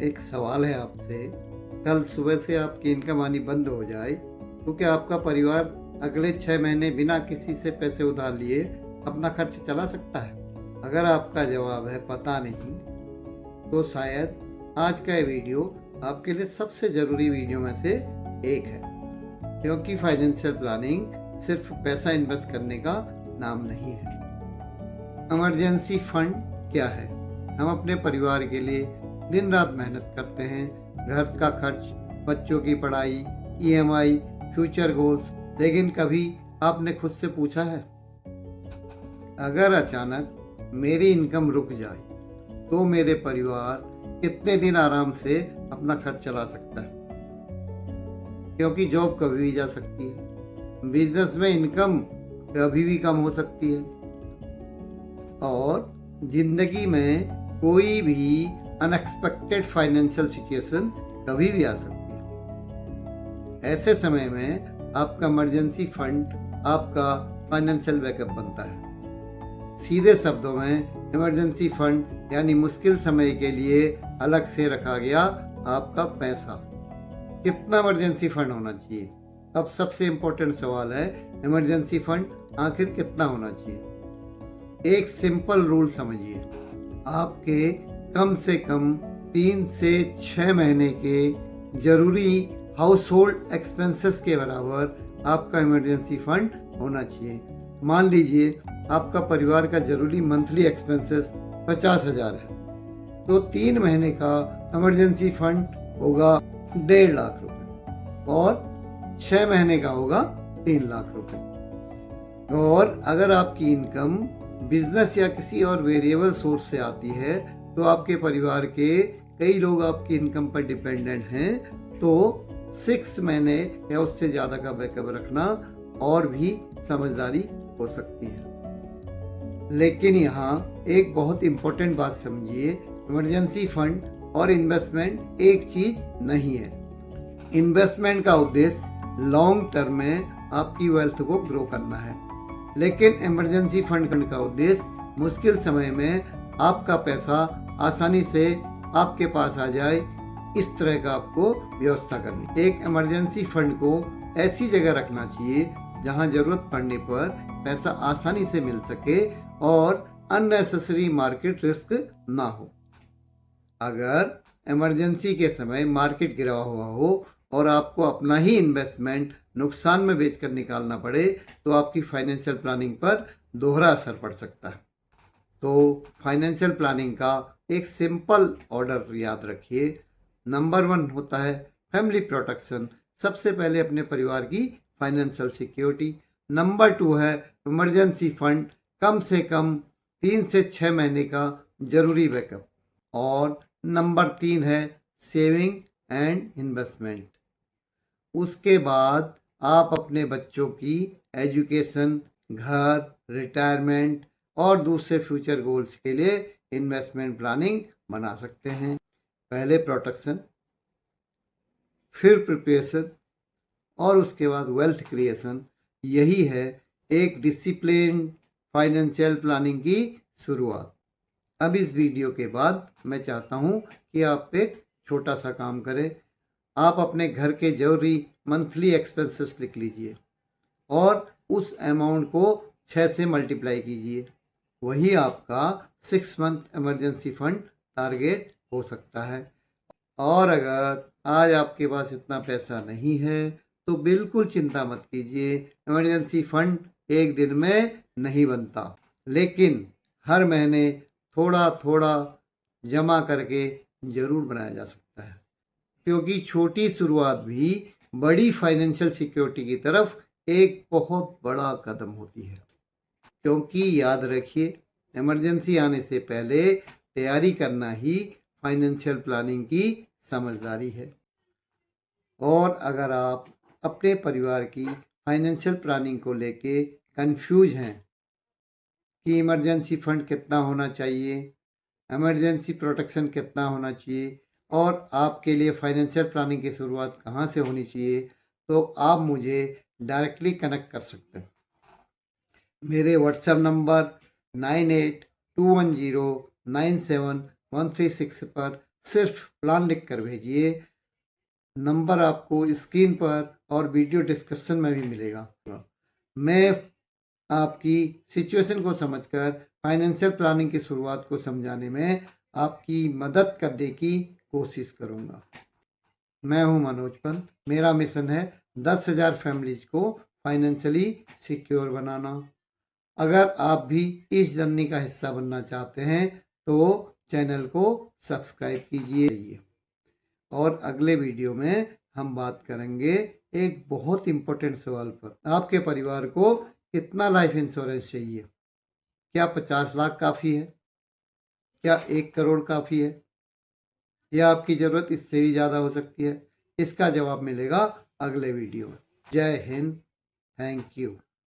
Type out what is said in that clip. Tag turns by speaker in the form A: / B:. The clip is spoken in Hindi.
A: एक सवाल है आपसे, कल सुबह से आपकी इनकम आनी बंद हो जाए तो क्या आपका परिवार अगले 6 महीने बिना किसी से पैसे उधार लिए अपना खर्च चला सकता है? अगर आपका जवाब है पता नहीं, तो शायद आज का ये वीडियो आपके लिए सबसे ज़रूरी वीडियो में से एक है, क्योंकि फाइनेंशियल प्लानिंग सिर्फ पैसा इन्वेस्ट करने का नाम नहीं है। इमरजेंसी फंड क्या है? हम अपने परिवार के लिए दिन रात मेहनत करते हैं, घर का खर्च, बच्चों की पढ़ाई, ईएमआई, फ्यूचर गोल्स, लेकिन कभी आपने खुद से पूछा है, अगर अचानक मेरी इनकम रुक जाए तो मेरे परिवार कितने दिन आराम से अपना खर्च चला सकता है? क्योंकि जॉब कभी भी जा सकती है, बिजनेस में इनकम कभी भी कम हो सकती है और जिंदगी में कोई भी अनएक्सपेक्टेड फाइनेंशियल सिचुएशन कभी भी आ सकती है। ऐसे समय में आपका इमरजेंसी फंड आपका फाइनेंशियल बैकअप बनता है। सीधे शब्दों में इमरजेंसी फंड यानी मुश्किल समय के लिए अलग से रखा गया आपका पैसा। कितना इमरजेंसी फंड होना चाहिए? अब सबसे इम्पोर्टेंट सवाल है, इमरजेंसी फंड आखिर कितना होना चाहिए? एक सिंपल रूल समझिए, आपके कम से कम 3 से 6 महीने के जरूरी हाउस होल्ड एक्सपेंसेस के बराबर आपका इमरजेंसी फंड होना चाहिए। मान लीजिए आपका परिवार का जरूरी मंथली एक्सपेंसेस 50,000 है, तो 3 महीने का इमरजेंसी फंड होगा 1.5 लाख रुपए और 6 महीने का होगा 3 लाख रुपए। और अगर आपकी इनकम बिजनेस या किसी और वेरिएबल सोर्स से आती है तो आपके परिवार के कई लोग आपकी इनकम पर डिपेंडेंट हैं, तो 6 महीने या उससे ज़्यादा का बैकअप रखना और भी समझदारी हो सकती है। लेकिन यहाँ एक बहुत इम्पोर्टेंट बात समझिए, इमरजेंसी फंड और इन्वेस्टमेंट एक चीज़ नहीं है। इन्वेस्टमेंट का उद्देश्य लॉन्ग टर्म में आपकी वेल्थ को ग्रो करना है, लेकिन इमरजेंसी फंड का उद्देश्य मुश्किल समय में आपका पैसा आसानी से आपके पास आ जाए, इस तरह का आपको व्यवस्था करनी। एक इमरजेंसी फंड को ऐसी जगह रखना चाहिए जहां जरूरत पड़ने पर पैसा आसानी से मिल सके और अननेसेसरी मार्केट रिस्क ना हो। अगर इमरजेंसी के समय मार्केट गिरा हुआ हो और आपको अपना ही इन्वेस्टमेंट नुकसान में बेचकर निकालना पड़े, तो आपकी फाइनेंशियल प्लानिंग पर दोहरा असर पड़ सकता है। तो फाइनेंशियल प्लानिंग का एक सिंपल ऑर्डर याद रखिए। नंबर 1 होता है फैमिली प्रोटेक्शन, सबसे पहले अपने परिवार की फाइनेंशियल सिक्योरिटी। नंबर 2 है इमरजेंसी फंड, कम से कम 3 से 6 महीने का जरूरी बैकअप। और नंबर 3 है सेविंग एंड इन्वेस्टमेंट। उसके बाद आप अपने बच्चों की एजुकेशन, घर, रिटायरमेंट और दूसरे फ्यूचर गोल्स के लिए इन्वेस्टमेंट प्लानिंग बना सकते हैं। पहले प्रोटेक्शन, फिर प्रिपरेशन और उसके बाद वेल्थ क्रिएशन। यही है एक डिसिप्लिन फाइनेंशियल प्लानिंग की शुरुआत। अब इस वीडियो के बाद मैं चाहता हूँ कि आप एक छोटा सा काम करें। आप अपने घर के जरूरी मंथली एक्सपेंसेस लिख लीजिए और उस अमाउंट को 6 से मल्टीप्लाई कीजिए। वही आपका 6 मंथ इमरजेंसी फंड टारगेट हो सकता है। और अगर आज आपके पास इतना पैसा नहीं है तो बिल्कुल चिंता मत कीजिए, इमरजेंसी फंड एक दिन में नहीं बनता, लेकिन हर महीने थोड़ा थोड़ा जमा करके ज़रूर बनाया जा सकता है, क्योंकि छोटी शुरुआत भी बड़ी फाइनेंशियल सिक्योरिटी की तरफ एक बहुत बड़ा कदम होती है। क्योंकि याद रखिए, इमरजेंसी आने से पहले तैयारी करना ही फाइनेंशियल प्लानिंग की समझदारी है। और अगर आप अपने परिवार की फाइनेंशियल प्लानिंग को लेके कंफ्यूज हैं कि इमरजेंसी फंड कितना होना चाहिए, इमरजेंसी प्रोटेक्शन कितना होना चाहिए और आपके लिए फाइनेंशियल प्लानिंग की शुरुआत कहाँ से होनी चाहिए, तो आप मुझे डायरेक्टली कनेक्ट कर सकते हैं। मेरे व्हाट्सएप नंबर 9821097136 पर सिर्फ प्लान लिख कर भेजिए। नंबर आपको स्क्रीन पर और वीडियो डिस्क्रिप्शन में भी मिलेगा। मैं आपकी सिचुएशन को समझकर फाइनेंशियल प्लानिंग की शुरुआत को समझाने में आपकी मदद करने की कोशिश करूंगा। मैं हूं मनोज पंत। मेरा मिशन है 10,000 फैमिलीज को फाइनेंशियली सिक्योर बनाना। अगर आप भी इस जर्नी का हिस्सा बनना चाहते हैं तो चैनल को सब्सक्राइब कीजिए। और अगले वीडियो में हम बात करेंगे एक बहुत इम्पोर्टेंट सवाल पर। आपके परिवार को कितना लाइफ इंश्योरेंस चाहिए? क्या 50 लाख काफ़ी है? क्या 1 करोड़ काफ़ी है? या आपकी ज़रूरत इससे भी ज़्यादा हो सकती है? इसका जवाब मिलेगा अगले वीडियो में। जय हिंद। Thank you.